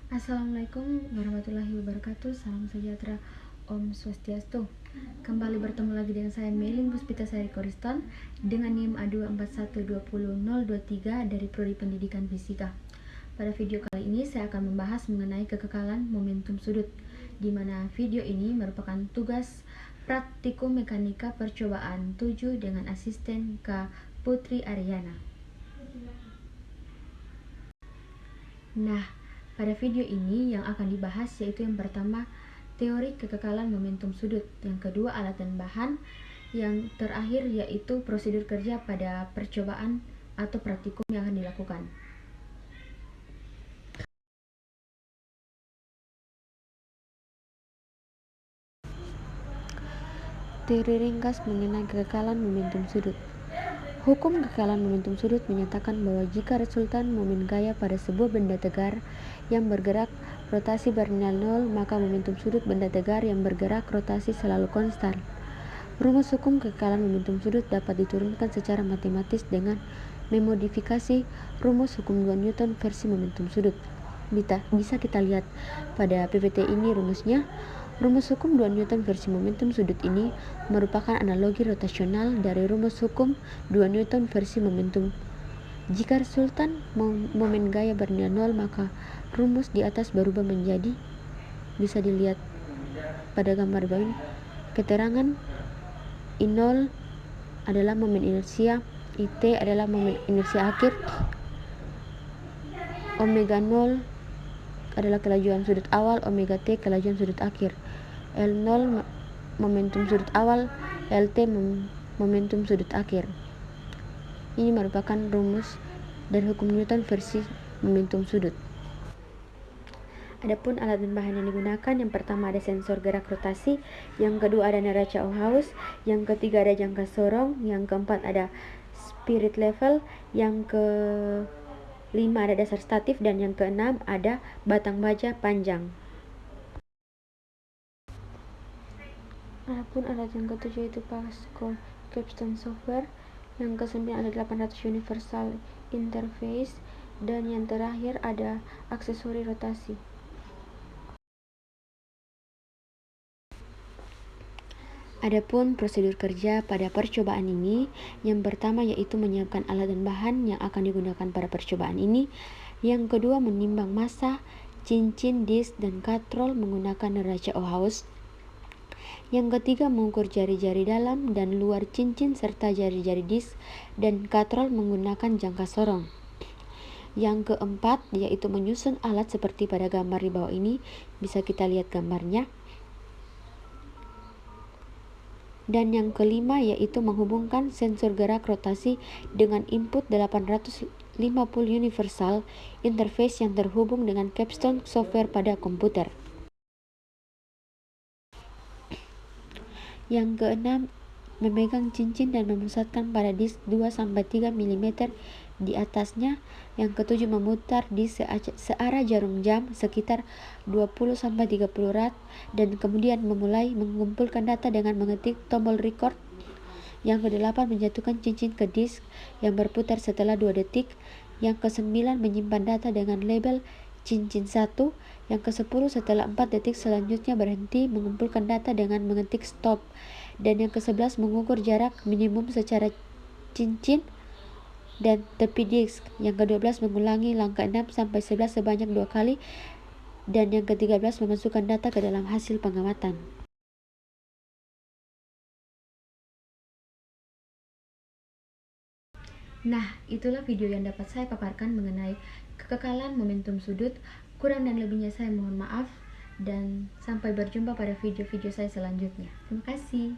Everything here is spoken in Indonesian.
Assalamualaikum warahmatullahi wabarakatuh. Salam sejahtera, Om Swastiastu. Kembali bertemu lagi dengan saya Melin Puspitasari Koriston dengan NIM A241200023 dari Prodi Pendidikan Fisika. Pada video kali ini saya akan membahas mengenai kekekalan momentum sudut, di mana video ini merupakan tugas praktikum mekanika percobaan 7 dengan asisten Kak Putri Aryana. Nah, pada video ini yang akan dibahas yaitu yang pertama teori kekekalan momentum sudut, yang kedua alat dan bahan, yang terakhir yaitu prosedur kerja pada percobaan atau praktikum yang akan dilakukan. Teori ringkas mengenai kekekalan momentum sudut. Hukum kekekalan momentum sudut menyatakan bahwa jika resultan momen gaya pada sebuah benda tegar yang bergerak rotasi bernilai 0, maka momentum sudut benda tegar yang bergerak rotasi selalu konstan. Rumus hukum kekekalan momentum sudut dapat diturunkan secara matematis dengan memodifikasi rumus hukum 2 Newton versi momentum sudut. Bisa kita lihat pada PPT ini rumusnya. Rumus hukum 2 Newton versi momentum sudut ini merupakan analogi rotasional dari rumus hukum 2 Newton versi momentum. Jika resultan momen gaya bernilai 0, maka rumus di atas berubah menjadi, bisa dilihat pada gambar bawah, keterangan I0 adalah momen inersia, IT adalah momen inersia akhir, omega 0 adalah kelajuan sudut awal, omega T kelajuan sudut akhir. L0 momentum sudut awal, LT momentum sudut akhir. Ini merupakan rumus dan hukum Newton versi momentum sudut. Adapun alat dan bahan yang digunakan, yang pertama ada sensor gerak rotasi, yang kedua ada neraca Ohaus, yang ketiga ada jangka sorong, yang keempat ada spirit level, yang kelima ada dasar statif, dan yang keenam ada batang baja panjang. Adapun alat yang ketujuh itu Pascal Capstone Software, yang kesembilan ada 800 Universal Interface, dan yang terakhir ada aksesori rotasi. Adapun prosedur kerja pada percobaan ini, yang pertama yaitu menyiapkan alat dan bahan yang akan digunakan pada percobaan ini, yang kedua menimbang massa, cincin, disk, dan katrol menggunakan neraca Ohaus, yang ketiga mengukur jari-jari dalam dan luar cincin serta jari-jari disk dan katrol menggunakan jangka sorong. Yang keempat yaitu menyusun alat seperti pada gambar di bawah ini, bisa kita lihat gambarnya. Dan yang kelima yaitu menghubungkan sensor gerak rotasi dengan input 850 Universal Interface yang terhubung dengan Capstone Software pada komputer. Yang keenam, memegang cincin dan memusatkan pada disk 2-3 mm di atasnya. Yang ketujuh, memutar disk searah jarum jam sekitar 20-30 rad dan kemudian memulai mengumpulkan data dengan mengetik tombol record. Yang kedelapan, menjatuhkan cincin ke disk yang berputar setelah 2 detik. Yang kesembilan, menyimpan data dengan label cincin 1. Yang ke-10, setelah 4 detik selanjutnya berhenti mengumpulkan data dengan mengetik stop. Dan yang ke-11, mengukur jarak minimum secara cincin dan tepi disk. Yang ke-12, mengulangi langkah 6 sampai 11 sebanyak 2 kali. Dan yang ke-13, memasukkan data ke dalam hasil pengamatan. Nah, itulah video yang dapat saya paparkan mengenai kekekalan momentum sudut. Kurang dan lebihnya saya mohon maaf, dan sampai berjumpa pada video-video saya selanjutnya. Terima kasih.